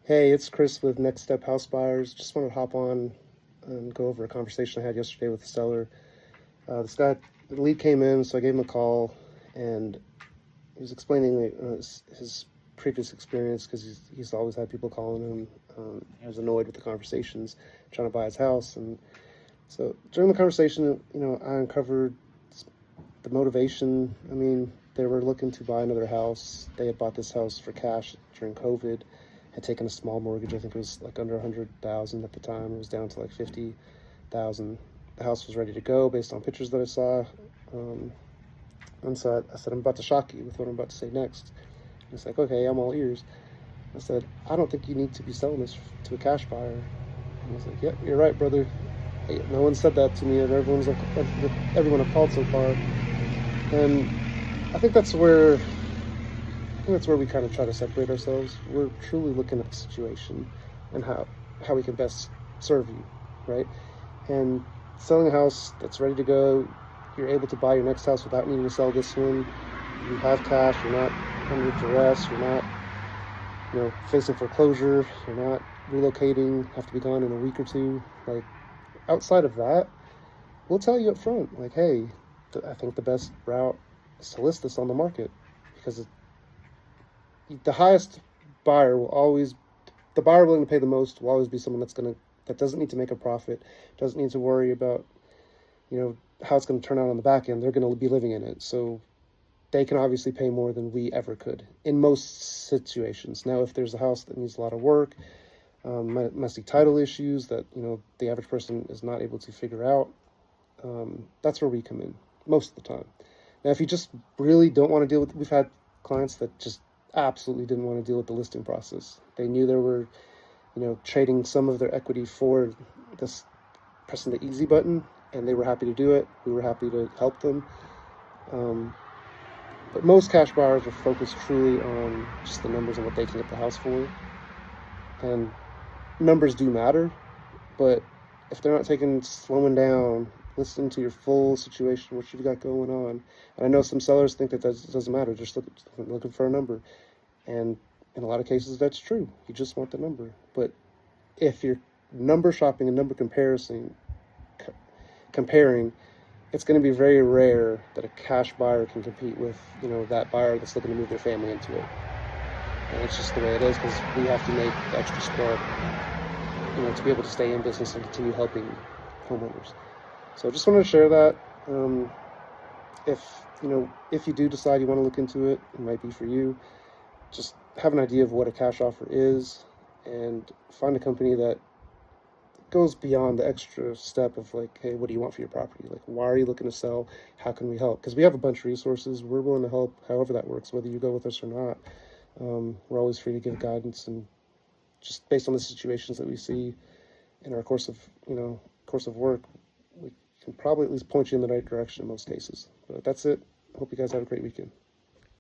Hey, it's Chris with Next Step House Buyers. Just wanted to hop on and go over a conversation I had yesterday with the seller. The lead came in, so I gave him a call, and he was explaining his previous experience because he's always had people calling him. He was annoyed with the conversations, trying to buy his house, and so during the conversation, I uncovered the motivation. I mean, they were looking to buy another house. They had bought this house for cash during COVID, had taken a small mortgage. I think it was like under 100,000 at the time. It was down to like 50,000. The house was ready to go based on pictures that I saw. Um, and so I said, I'm about to shock you with what I'm about to say next. And he's like, okay, I'm all ears. I said, I don't think you need to be selling this to a cash buyer. And he's like, yep, you're right, brother. Hey, no one said that to me, and everyone I've called so far. And I think that's where we kind of try to separate ourselves. We're truly looking at the situation and how we can best serve you, right? And selling a house that's ready to go, you're able to buy your next house without needing to sell this one. You have cash. You're not under duress. You're not, facing foreclosure. You're not relocating. Have to be gone in a week or two. Like, outside of that, we'll tell you up front, like, hey, I think the best route is to list this on the market, because the highest buyer will always, the buyer willing to pay the most will always be someone that doesn't need to make a profit, doesn't need to worry about, how it's going to turn out on the back end. They're going to be living in it. So they can obviously pay more than we ever could in most situations. Now, if there's a house that needs a lot of work, messy title issues that, the average person is not able to figure out, that's where we come in most of the time. Now, if you just really don't want to deal with, we've had clients that just absolutely didn't want to deal with the listing process. They knew they were, trading some of their equity for this, pressing the easy button, and they were happy to do it. We were happy to help them. But most cash buyers are focused truly on just the numbers and what they can get the house for. And numbers do matter, but if they're not slowing down, listening to your full situation, what you've got going on. And I know some sellers think that doesn't matter, just looking for a number. And in a lot of cases, that's true. You just want the number. But if you're number shopping and number comparing, it's going to be very rare that a cash buyer can compete with, that buyer that's looking to move their family into it. And it's just the way it is, because we have to make the extra spread, to be able to stay in business and continue helping homeowners. So I just wanted to share that. If you do decide you want to look into it, it might be for you. Just have an idea of what a cash offer is, and find a company that goes beyond the extra step of like, hey, what do you want for your property? Like, why are you looking to sell? How can we help? Because we have a bunch of resources. We're willing to help however that works, whether you go with us or not. We're always free to give guidance, and just based on the situations that we see in our course of work, we can probably at least point you in the right direction in most cases. But that's it. Hope you guys have a great weekend.